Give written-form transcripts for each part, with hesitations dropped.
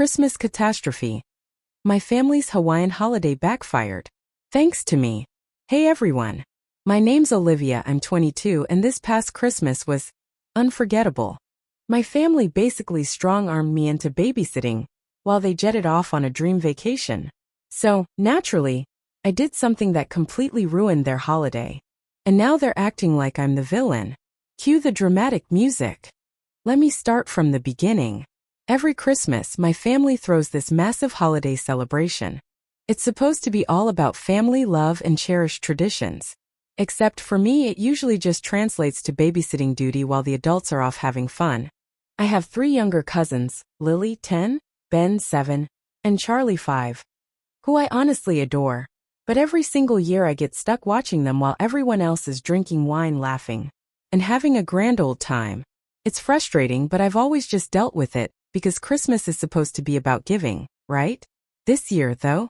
Christmas Catastrophe. My family's Hawaiian holiday backfired. Thanks to me. Hey everyone. My name's Olivia, I'm 22, and this past Christmas was unforgettable. My family basically strong-armed me into babysitting while they jetted off on a dream vacation. So, naturally, I did something that completely ruined their holiday. And now they're acting like I'm the villain. Cue the dramatic music. Let me start from the beginning. Every Christmas, my family throws this massive holiday celebration. It's supposed to be all about family, love, and cherished traditions. Except for me, it usually just translates to babysitting duty while the adults are off having fun. I have 3 younger cousins, Lily, 10, Ben, 7, and Charlie, 5, who I honestly adore. But every single year I get stuck watching them while everyone else is drinking wine, laughing, and having a grand old time. It's frustrating, but I've always just dealt with it, because Christmas is supposed to be about giving, right? This year, though,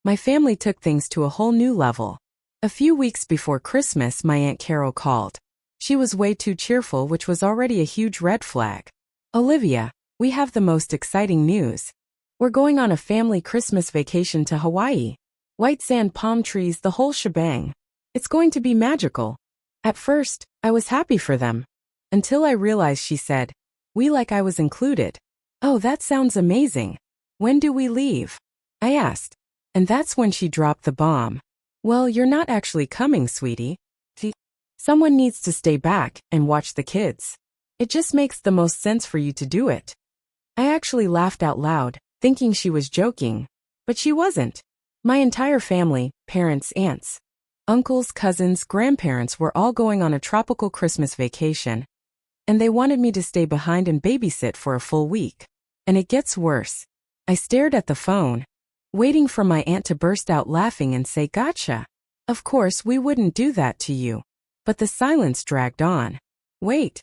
my family took things to a whole new level. A few weeks before Christmas, my Aunt Carol called. She was way too cheerful, which was already a huge red flag. Olivia, we have the most exciting news. We're going on a family Christmas vacation to Hawaii. White sand, palm trees, the whole shebang. It's going to be magical. At first, I was happy for them. Until I realized she said, "We," like I was included. Oh, that sounds amazing. When do we leave? I asked. And that's when she dropped the bomb. Well, you're not actually coming, sweetie. Someone needs to stay back and watch the kids. It just makes the most sense for you to do it. I actually laughed out loud, thinking she was joking. But she wasn't. My entire family, parents, aunts, uncles, cousins, grandparents were all going on a tropical Christmas vacation. And they wanted me to stay behind and babysit for a full week. And it gets worse. I stared at the phone, waiting for my aunt to burst out laughing and say, "Gotcha. Of course, we wouldn't do that to you." But the silence dragged on. "Wait.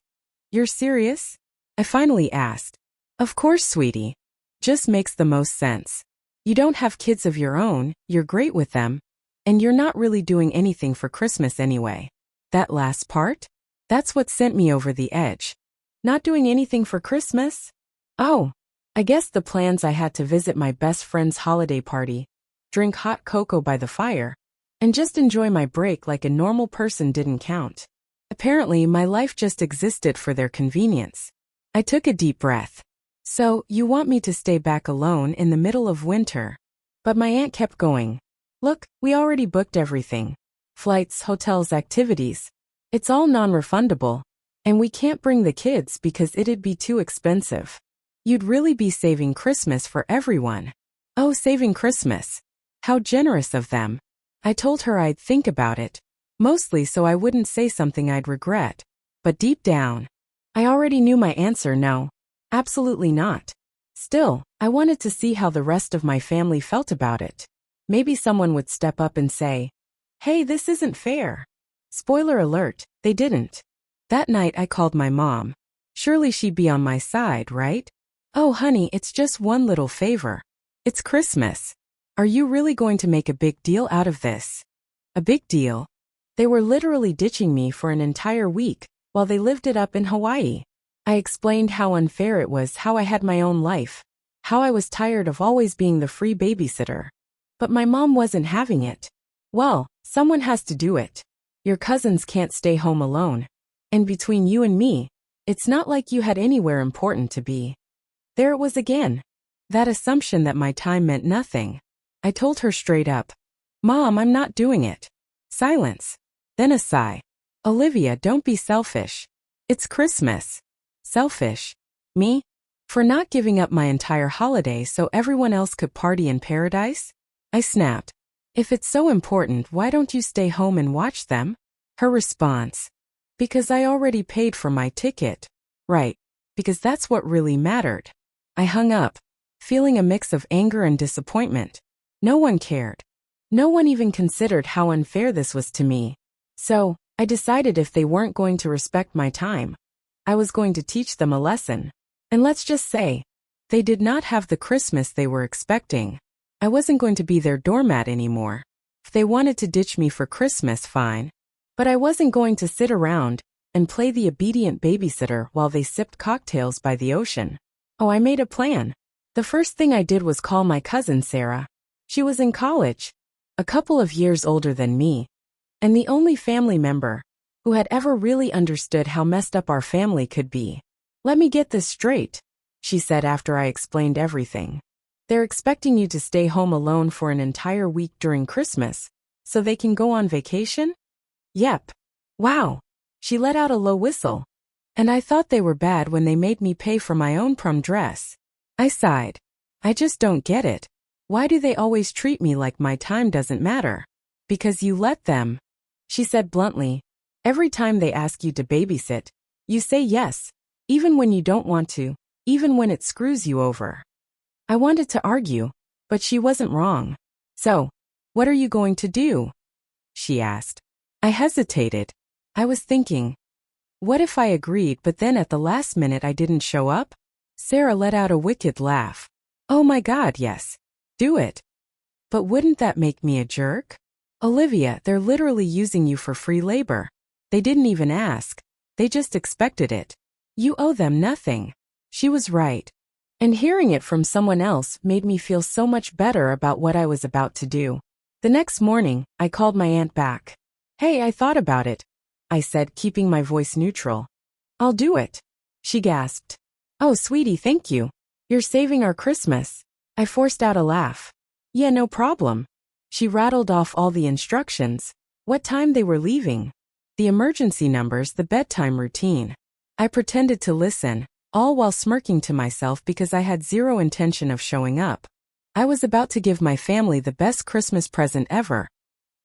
You're serious?" I finally asked. "Of course, sweetie. Just makes the most sense. You don't have kids of your own, you're great with them, and you're not really doing anything for Christmas anyway." That last part? That's what sent me over the edge. Not doing anything for Christmas? Oh, I guess the plans I had to visit my best friend's holiday party, drink hot cocoa by the fire, and just enjoy my break like a normal person didn't count. Apparently, my life just existed for their convenience. I took a deep breath. "So, you want me to stay back alone in the middle of winter?" But my aunt kept going. "Look, we already booked everything. Flights, hotels, activities. It's all non-refundable. And we can't bring the kids because it'd be too expensive. You'd really be saving Christmas for everyone." Oh, saving Christmas. How generous of them. I told her I'd think about it, mostly so I wouldn't say something I'd regret. But deep down, I already knew my answer: no. Absolutely not. Still, I wanted to see how the rest of my family felt about it. Maybe someone would step up and say, "Hey, this isn't fair." Spoiler alert, they didn't. That night I called my mom. Surely she'd be on my side, right? "Oh honey, it's just one little favor. It's Christmas. Are you really going to make a big deal out of this?" A big deal? They were literally ditching me for an entire week while they lived it up in Hawaii. I explained how unfair it was, how I had my own life, how I was tired of always being the free babysitter. But my mom wasn't having it. "Well, someone has to do it. Your cousins can't stay home alone. And between you and me, it's not like you had anywhere important to be." There it was again. That assumption that my time meant nothing. I told her straight up, "Mom, I'm not doing it." Silence. Then a sigh. "Olivia, don't be selfish. It's Christmas." Selfish? Me? For not giving up my entire holiday so everyone else could party in paradise? I snapped. "If it's so important, why don't you stay home and watch them?" Her response. "Because I already paid for my ticket." Right. Because that's what really mattered. I hung up, feeling a mix of anger and disappointment. No one cared. No one even considered how unfair this was to me. So, I decided if they weren't going to respect my time, I was going to teach them a lesson. And let's just say, they did not have the Christmas they were expecting. I wasn't going to be their doormat anymore. If they wanted to ditch me for Christmas, fine. But I wasn't going to sit around and play the obedient babysitter while they sipped cocktails by the ocean. Oh, I made a plan. The first thing I did was call my cousin Sarah. She was in college, a couple of years older than me, and the only family member who had ever really understood how messed up our family could be. "Let me get this straight," she said after I explained everything. "They're expecting you to stay home alone for an entire week during Christmas, so they can go on vacation?" "Yep." "Wow." She let out a low whistle. "And I thought they were bad when they made me pay for my own prom dress." I sighed. "I just don't get it. Why do they always treat me like my time doesn't matter?" "Because you let them," she said bluntly. "Every time they ask you to babysit, you say yes, even when you don't want to, even when it screws you over." I wanted to argue, but she wasn't wrong. "So, what are you going to do?" she asked. I hesitated. I was thinking, what if I agreed but then at the last minute I didn't show up? Sarah let out a wicked laugh. "Oh my God, yes. Do it." "But wouldn't that make me a jerk?" "Olivia, they're literally using you for free labor. They didn't even ask. They just expected it. You owe them nothing." She was right. And hearing it from someone else made me feel so much better about what I was about to do. The next morning, I called my aunt back. "Hey, I thought about it," I said, keeping my voice neutral. "I'll do it." She gasped. "Oh, sweetie, thank you. You're saving our Christmas." I forced out a laugh. "Yeah, no problem." She rattled off all the instructions, what time they were leaving, the emergency numbers, the bedtime routine. I pretended to listen, all while smirking to myself because I had zero intention of showing up. I was about to give my family the best Christmas present ever.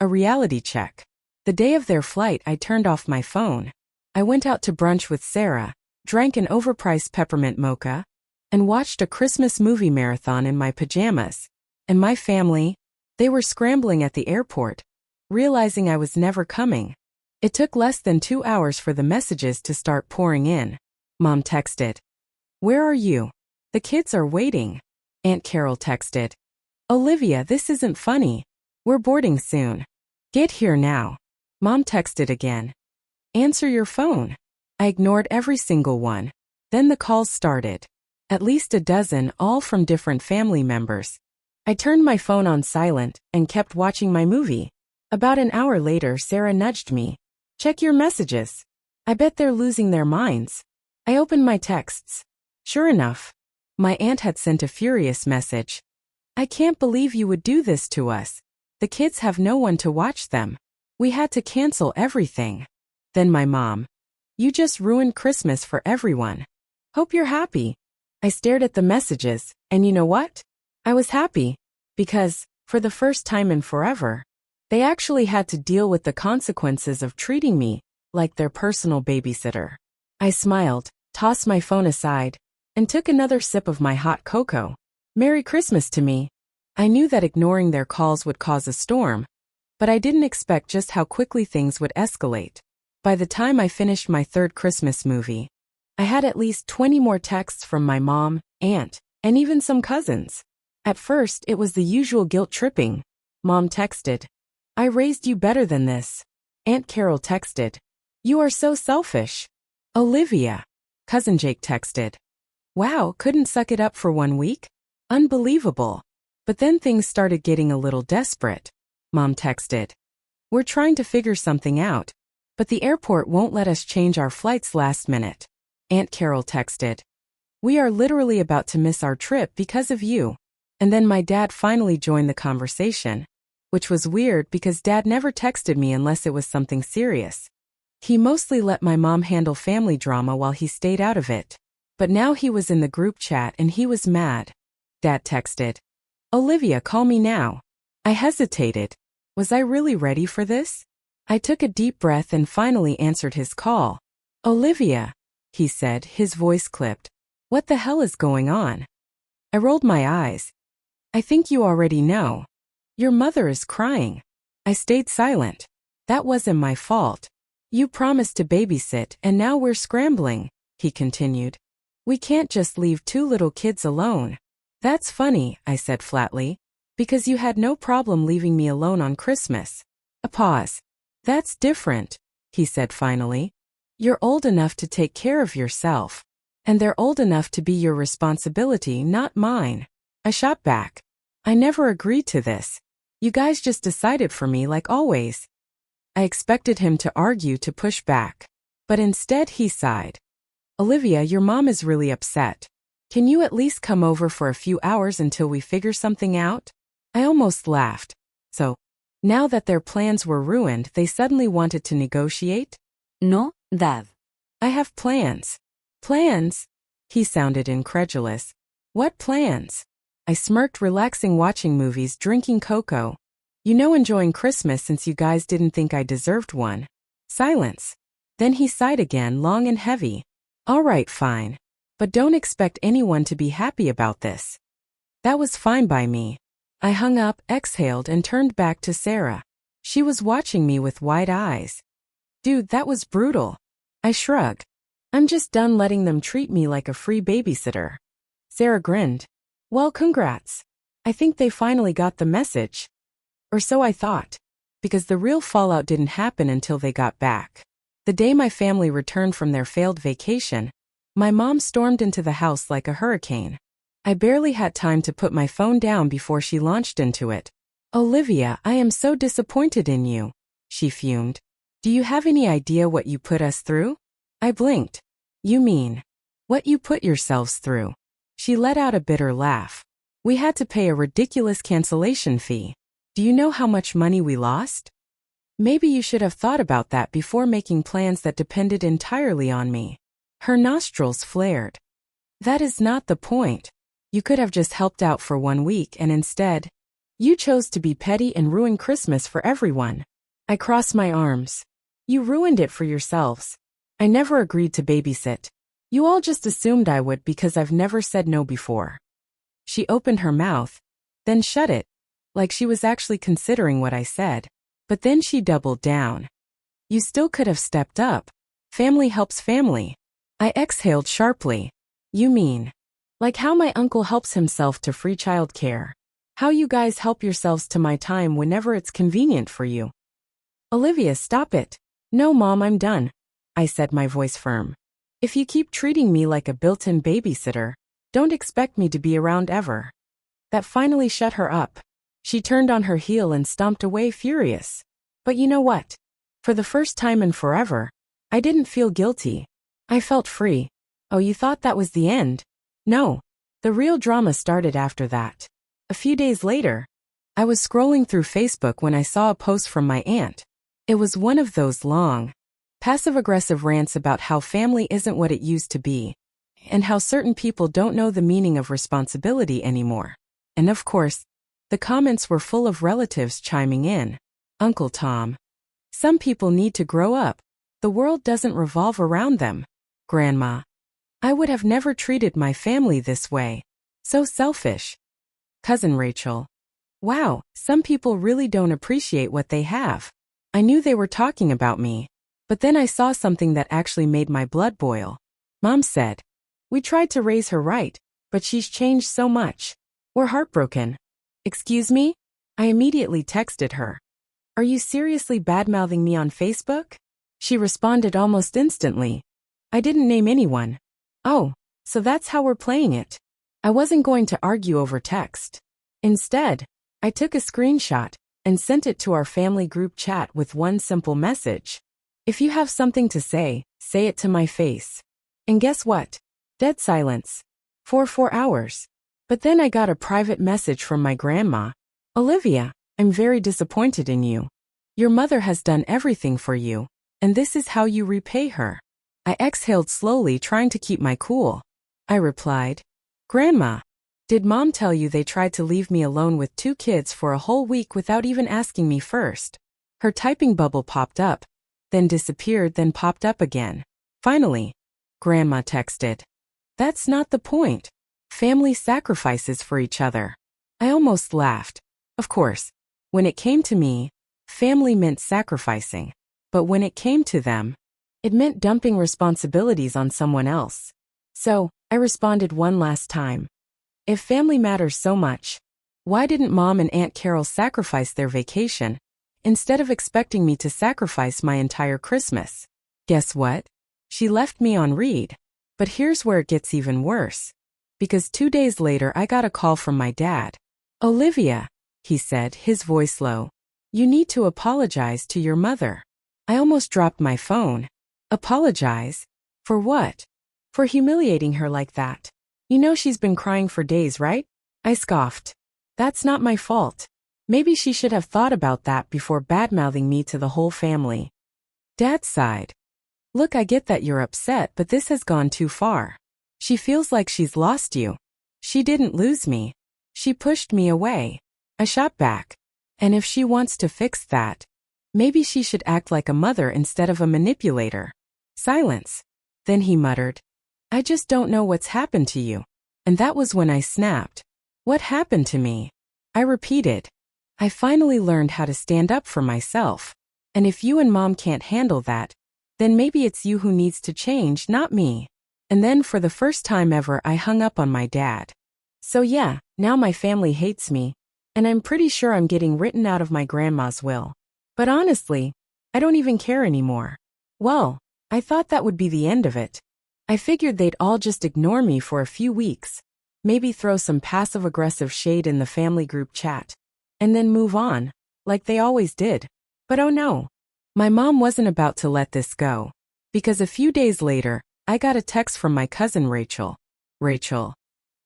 A reality check. The day of their flight, I turned off my phone. I went out to brunch with Sarah, drank an overpriced peppermint mocha, and watched a Christmas movie marathon in my pajamas. And my family, they were scrambling at the airport, realizing I was never coming. It took less than 2 hours for the messages to start pouring in. Mom texted, "Where are you? The kids are waiting." Aunt Carol texted, "Olivia, this isn't funny. We're boarding soon. Get here now." Mom texted again, "Answer your phone." I ignored every single one. Then the calls started. At least a dozen, all from different family members. I turned my phone on silent and kept watching my movie. About an hour later, Sarah nudged me. "Check your messages. I bet they're losing their minds." I opened my texts. Sure enough, my aunt had sent a furious message. "I can't believe you would do this to us. The kids have no one to watch them. We had to cancel everything." Then my mom, "You just ruined Christmas for everyone. Hope you're happy." I stared at the messages, and you know what? I was happy, because, for the first time in forever, they actually had to deal with the consequences of treating me like their personal babysitter. I smiled, tossed my phone aside, and took another sip of my hot cocoa. Merry Christmas to me. I knew that ignoring their calls would cause a storm, but I didn't expect just how quickly things would escalate. By the time I finished my third Christmas movie, I had at least 20 more texts from my mom, aunt, and even some cousins. At first, it was the usual guilt tripping. Mom texted, "I raised you better than this." Aunt Carol texted, "You are so selfish." Olivia. Cousin Jake texted, "Wow, couldn't suck it up for 1 week? Unbelievable." But then things started getting a little desperate. Mom texted, "We're trying to figure something out, but the airport won't let us change our flights last minute." Aunt Carol texted, "We are literally about to miss our trip because of you." And then my dad finally joined the conversation, which was weird because Dad never texted me unless it was something serious. He mostly let my mom handle family drama while he stayed out of it. But now he was in the group chat and he was mad. Dad texted, "Olivia, call me now." I hesitated. Was I really ready for this? I took a deep breath and finally answered his call. "Olivia," he said, his voice clipped. "What the hell is going on?" I rolled my eyes. "I think you already know. Your mother is crying." I stayed silent. "That wasn't my fault. You promised to babysit and now we're scrambling," he continued. "We can't just leave 2 little kids alone." "That's funny," I said flatly, "because you had no problem leaving me alone on Christmas." A pause. "That's different," he said finally. "You're old enough to take care of yourself." And they're old enough to be your responsibility, not mine. I shot back. I never agreed to this. You guys just decided for me like always. I expected him to argue, to push back. But instead he sighed. Olivia, your mom is really upset. Can you at least come over for a few hours until we figure something out? I almost laughed. So, now that their plans were ruined, they suddenly wanted to negotiate? No, Dad. I have plans. Plans? He sounded incredulous. What plans? I smirked, relaxing, watching movies, drinking cocoa. You know, enjoying Christmas since you guys didn't think I deserved one. Silence. Then he sighed again, long and heavy. All right, fine. But don't expect anyone to be happy about this. That was fine by me. I hung up, exhaled, and turned back to Sarah. She was watching me with wide eyes. Dude, that was brutal. I shrugged. I'm just done letting them treat me like a free babysitter. Sarah grinned. Well, congrats. I think they finally got the message. Or so I thought. Because the real fallout didn't happen until they got back. The day my family returned from their failed vacation, my mom stormed into the house like a hurricane. I barely had time to put my phone down before she launched into it. Olivia, I am so disappointed in you, she fumed. Do you have any idea what you put us through? I blinked. You mean, what you put yourselves through? She let out a bitter laugh. We had to pay a ridiculous cancellation fee. Do you know how much money we lost? Maybe you should have thought about that before making plans that depended entirely on me. Her nostrils flared. That is not the point. You could have just helped out for 1 week, and instead, you chose to be petty and ruin Christmas for everyone. I crossed my arms. You ruined it for yourselves. I never agreed to babysit. You all just assumed I would because I've never said no before. She opened her mouth, then shut it, like she was actually considering what I said. But then she doubled down. You still could have stepped up. Family helps family. I exhaled sharply. You mean, like how my uncle helps himself to free childcare? How you guys help yourselves to my time whenever it's convenient for you? Olivia, stop it. No, Mom, I'm done. I said, my voice firm. If you keep treating me like a built-in babysitter, don't expect me to be around ever. That finally shut her up. She turned on her heel and stomped away, furious. But you know what? For the first time in forever, I didn't feel guilty. I felt free. Oh, you thought that was the end? No. The real drama started after that. A few days later, I was scrolling through Facebook when I saw a post from my aunt. It was one of those long, passive-aggressive rants about how family isn't what it used to be, and how certain people don't know the meaning of responsibility anymore. And of course, the comments were full of relatives chiming in. Uncle Tom. Some people need to grow up. The world doesn't revolve around them. Grandma. I would have never treated my family this way. So selfish. Cousin Rachel. Wow, some people really don't appreciate what they have. I knew they were talking about me. But then I saw something that actually made my blood boil. Mom said, we tried to raise her right, but she's changed so much. We're heartbroken. Excuse me? I immediately texted her. Are you seriously badmouthing me on Facebook? She responded almost instantly. I didn't name anyone. Oh, so that's how we're playing it. I wasn't going to argue over text. Instead, I took a screenshot and sent it to our family group chat with one simple message. If you have something to say it to my face. And guess what? Dead silence. For 4 hours. But then I got a private message from my grandma. Olivia, I'm very disappointed in you. Your mother has done everything for you, and this is how you repay her. I exhaled slowly, trying to keep my cool. I replied, Grandma, did Mom tell you they tried to leave me alone with 2 kids for a whole week without even asking me first? Her typing bubble popped up, then disappeared, then popped up again. Finally, Grandma texted. That's not the point. Family sacrifices for each other. I almost laughed. Of course, when it came to me, family meant sacrificing. But when it came to them, it meant dumping responsibilities on someone else. So, I responded one last time. If family matters so much, why didn't Mom and Aunt Carol sacrifice their vacation, instead of expecting me to sacrifice my entire Christmas? Guess what? She left me on read. But here's where it gets even worse. Because 2 days later I got a call from my dad. "Olivia," he said, his voice low. "You need to apologize to your mother." I almost dropped my phone. Apologize? For what? For humiliating her like that. You know she's been crying for days, right? I scoffed. That's not my fault. Maybe she should have thought about that before badmouthing me to the whole family. Dad sighed. "Look, I get that you're upset, but this has gone too far. She feels like she's lost you. She didn't lose me. She pushed me away." I shot back. "And if she wants to fix that, maybe she should act like a mother instead of a manipulator." Silence. Then he muttered, "I just don't know what's happened to you." And that was when I snapped. "What happened to me?" I repeated. "I finally learned how to stand up for myself. And if you and Mom can't handle that, then maybe it's you who needs to change, not me." And then for the first time ever I hung up on my dad. So yeah, now my family hates me, and I'm pretty sure I'm getting written out of my grandma's will. But honestly, I don't even care anymore. Well, I thought that would be the end of it. I figured they'd all just ignore me for a few weeks, maybe throw some passive-aggressive shade in the family group chat, and then move on, like they always did. But oh no. My mom wasn't about to let this go, because a few days later, I got a text from my cousin Rachel. "Rachel.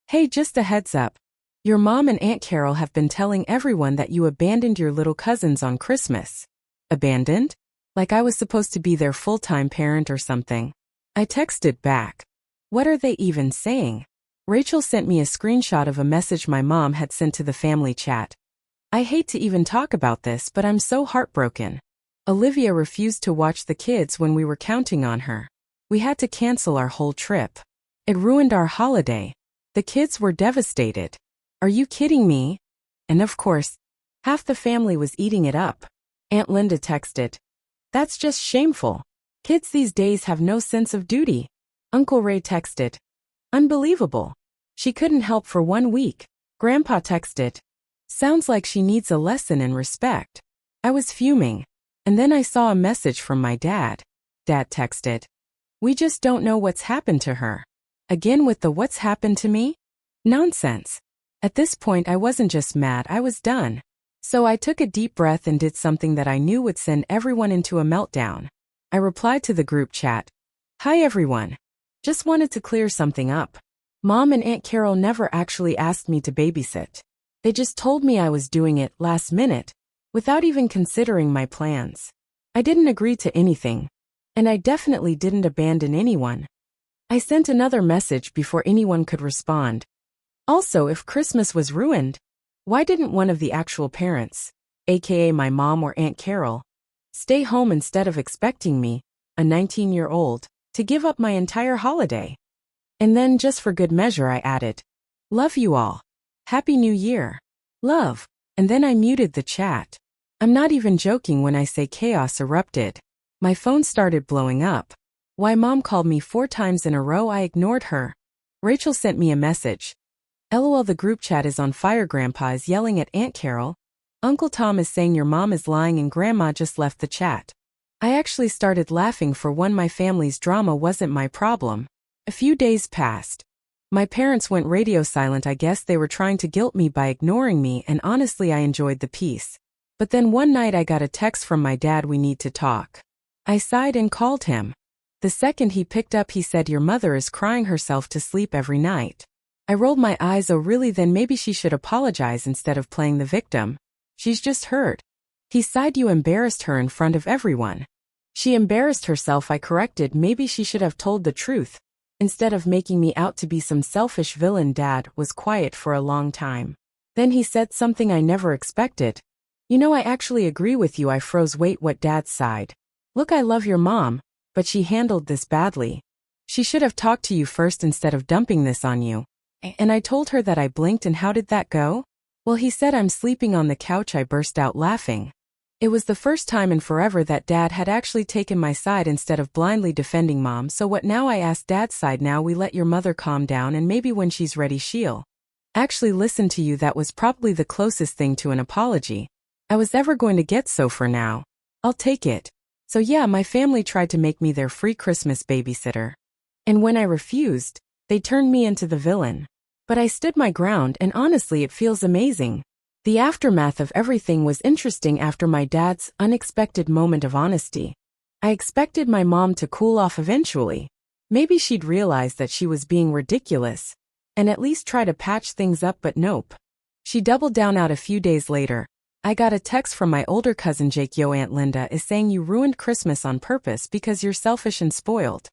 Hey, just a heads up. Your mom and Aunt Carol have been telling everyone that you abandoned your little cousins on Christmas." Abandoned? Like I was supposed to be their full-time parent or something. I texted back. "What are they even saying?" Rachel sent me a screenshot of a message my mom had sent to the family chat. "I hate to even talk about this, but I'm so heartbroken. Olivia refused to watch the kids when we were counting on her. We had to cancel our whole trip. It ruined our holiday. The kids were devastated. Are you kidding me?" And of course, half the family was eating it up. Aunt Linda texted, "That's just shameful. Kids these days have no sense of duty." Uncle Ray texted, "Unbelievable. She couldn't help for 1 week." Grandpa texted, "Sounds like she needs a lesson in respect." I was fuming. And then I saw a message from my dad. Dad texted, "We just don't know what's happened to her." Again with the "what's happened to me?" Nonsense. At this point I wasn't just mad, I was done. So I took a deep breath and did something that I knew would send everyone into a meltdown. I replied to the group chat, "Hi everyone. Just wanted to clear something up. Mom and Aunt Carol never actually asked me to babysit. They just told me I was doing it last minute, without even considering my plans. I didn't agree to anything, and I definitely didn't abandon anyone." I sent another message before anyone could respond. Also, if Christmas was ruined, why didn't one of the actual parents, aka my mom or Aunt Carol, stay home instead of expecting me, a 19-year-old, to give up my entire holiday? And then just for good measure I added, "Love you all. Happy New Year. Love." And then I muted the chat. I'm not even joking when I say chaos erupted. My phone started blowing up. Why Mom called me 4 times in a row, I ignored her. Rachel sent me a message. "LOL, the group chat is on fire. Grandpa is yelling at Aunt Carol. Uncle Tom is saying your mom is lying and Grandma just left the chat." I actually started laughing for one. My family's drama wasn't my problem. A few days passed. My parents went radio silent. I guess they were trying to guilt me by ignoring me, and honestly I enjoyed the peace. But then one night I got a text from my dad, "We need to talk." I sighed and called him. The second he picked up he said, "Your mother is crying herself to sleep every night." I rolled my eyes. "Oh really? Then maybe she should apologize instead of playing the victim. She's just hurt." He sighed. "You embarrassed her in front of everyone." "She embarrassed herself," I corrected. "Maybe she should have told the truth, instead of making me out to be some selfish villain." Dad was quiet for a long time. Then he said something I never expected. "You know, I actually agree with you." I froze. "Wait, what?" Dad sighed. "Look, I love your mom, but she handled this badly. She should have talked to you first instead of dumping this on you." And I told her that. I blinked. "And how did that go?" "Well, he said I'm sleeping on the couch." I burst out laughing. It was the first time in forever that Dad had actually taken my side instead of blindly defending Mom. "So what now?" I asked. Dad's side. "Now we let your mother calm down and maybe when she's ready she'll actually listen to you." That was probably the closest thing to an apology I was ever going to get, so for now, I'll take it. So yeah, my family tried to make me their free Christmas babysitter. And when I refused, they turned me into the villain. But I stood my ground, and honestly it feels amazing. The aftermath of everything was interesting after my dad's unexpected moment of honesty. I expected my mom to cool off eventually. Maybe she'd realize that she was being ridiculous, and at least try to patch things up, but nope. She doubled down. Out a few days later, I got a text from my older cousin Jake. "Yo, Aunt Linda is saying you ruined Christmas on purpose because you're selfish and spoiled."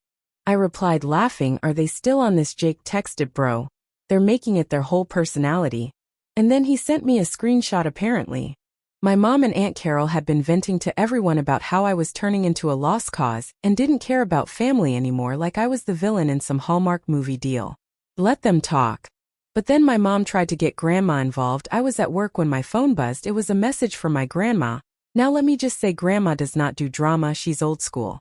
I replied laughing, "Are they still on this?" Jake texted, "Bro, they're making it their whole personality." And then he sent me a screenshot. Apparently, my mom and Aunt Carol had been venting to everyone about how I was turning into a lost cause and didn't care about family anymore, like I was the villain in some Hallmark movie deal. Let them talk. But then my mom tried to get Grandma involved. I was at work when my phone buzzed. It was a message from my grandma. Now let me just say, Grandma does not do drama. She's old school.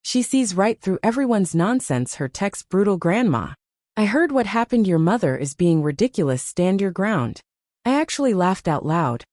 She sees right through everyone's nonsense. Her text, "Brutal Grandma. I heard what happened. Your mother is being ridiculous. Stand your ground." I actually laughed out loud.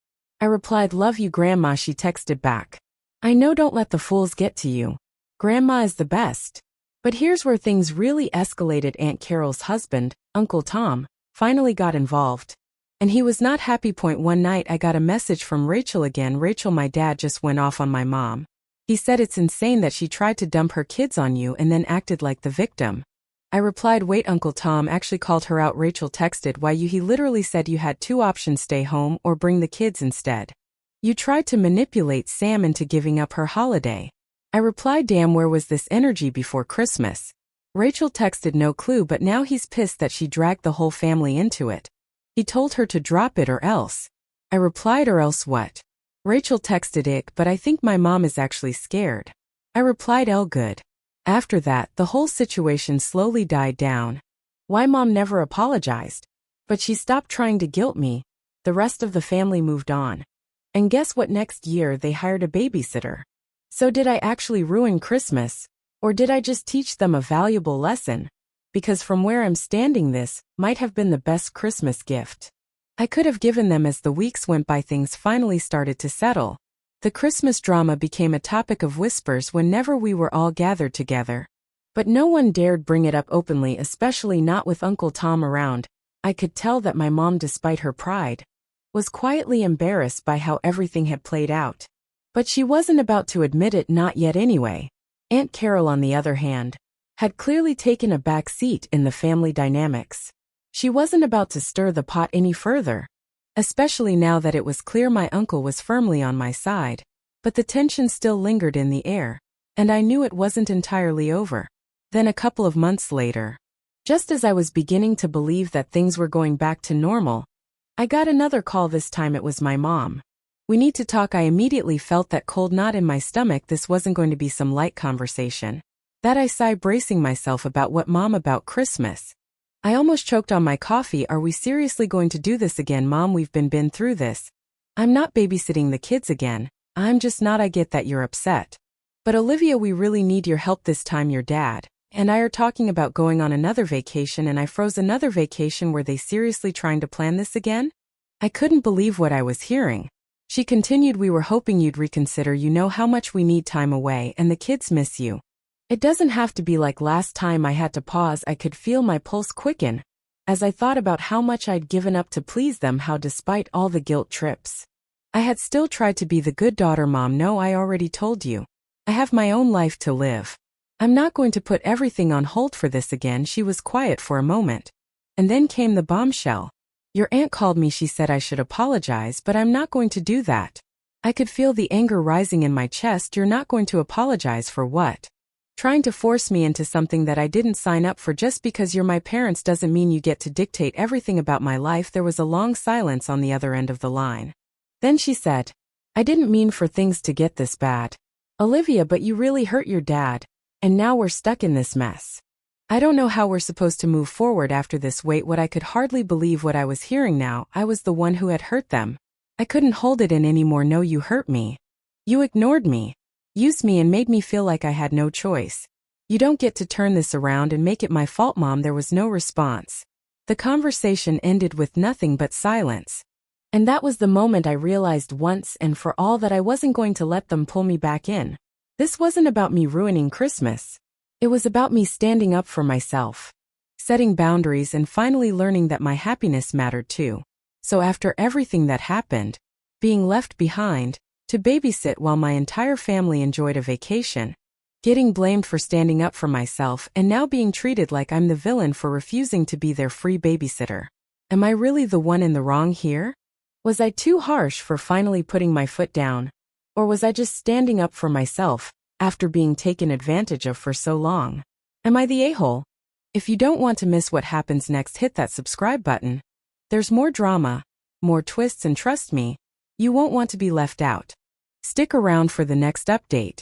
I replied, "Love you, Grandma." She texted back, "I know, don't let the fools get to you. Grandma is the best." But here's where things really escalated. Aunt Carol's husband, Uncle Tom, finally got involved. And he was not happy. One night I got a message from Rachel again. "Rachel, my dad just went off on my mom. He said it's insane that she tried to dump her kids on you and then acted like the victim." I replied, "Wait, Uncle Tom actually called her out." Rachel texted, "Why you? He literally said you had two options, stay home or bring the kids instead. You tried to manipulate Sam into giving up her holiday." I replied, "Damn, where was this energy before Christmas?" Rachel texted, "No clue, but now he's pissed that she dragged the whole family into it. He told her to drop it or else." I replied, "Or else what?" Rachel texted, "Ick, but I think my mom is actually scared." I replied, "L good." After that, the whole situation slowly died down. Why Mom never apologized. But she stopped trying to guilt me. The rest of the family moved on. And guess what? Next year they hired a babysitter. So did I actually ruin Christmas? Or did I just teach them a valuable lesson? Because from where I'm standing, this might have been the best Christmas gift I could have given them. As the weeks went by, things finally started to settle. The Christmas drama became a topic of whispers whenever we were all gathered together. But no one dared bring it up openly, especially not with Uncle Tom around. I could tell that my mom, despite her pride, was quietly embarrassed by how everything had played out. But she wasn't about to admit it, not yet anyway. Aunt Carol, on the other hand, had clearly taken a back seat in the family dynamics. She wasn't about to stir the pot any further, especially now that it was clear my uncle was firmly on my side. But the tension still lingered in the air, and I knew it wasn't entirely over. Then a couple of months later, just as I was beginning to believe that things were going back to normal, I got another call. This time it was my mom. "We need to talk." I immediately felt that cold knot in my stomach. This wasn't going to be some light conversation. That I sighed, bracing myself. "About what, Mom?" "About Christmas." I almost choked on my coffee. "Are we seriously going to do this again, Mom? We've been through this. I'm not babysitting the kids again. I'm just not." "I get that you're upset. But Olivia, we really need your help this time. Your dad and I are talking about going on another vacation." And I froze. "Another vacation? Were they seriously trying to plan this again?" I couldn't believe what I was hearing. She continued, "We were hoping you'd reconsider. You know how much we need time away, and the kids miss you. It doesn't have to be like last time." I had to pause. I could feel my pulse quicken as I thought about how much I'd given up to please them, how despite all the guilt trips, I had still tried to be the good daughter. "Mom, no, I already told you. I have my own life to live. I'm not going to put everything on hold for this again." She was quiet for a moment, and then came the bombshell. "Your aunt called me. She said I should apologize, but I'm not going to do that." I could feel the anger rising in my chest. "You're not going to apologize for what? Trying to force me into something that I didn't sign up for. Just because you're my parents doesn't mean you get to dictate everything about my life." There was a long silence on the other end of the line. Then she said, "I didn't mean for things to get this bad, Olivia, but you really hurt your dad, and now we're stuck in this mess. I don't know how we're supposed to move forward after this." Wait, what? I could hardly believe what I was hearing now. I was the one who had hurt them. I couldn't hold it in anymore. "No, you hurt me. You ignored me, used me, and made me feel like I had no choice. You don't get to turn this around and make it my fault, Mom." There was no response. The conversation ended with nothing but silence. And that was the moment I realized once and for all that I wasn't going to let them pull me back in. This wasn't about me ruining Christmas. It was about me standing up for myself, setting boundaries, and finally learning that my happiness mattered too. So after everything that happened, being left behind to babysit while my entire family enjoyed a vacation, getting blamed for standing up for myself, and now being treated like I'm the villain for refusing to be their free babysitter. Am I really the one in the wrong here? Was I too harsh for finally putting my foot down? Or was I just standing up for myself after being taken advantage of for so long? Am I the a-hole? If you don't want to miss what happens next, hit that subscribe button. There's more drama, more twists, and trust me, you won't want to be left out. Stick around for the next update.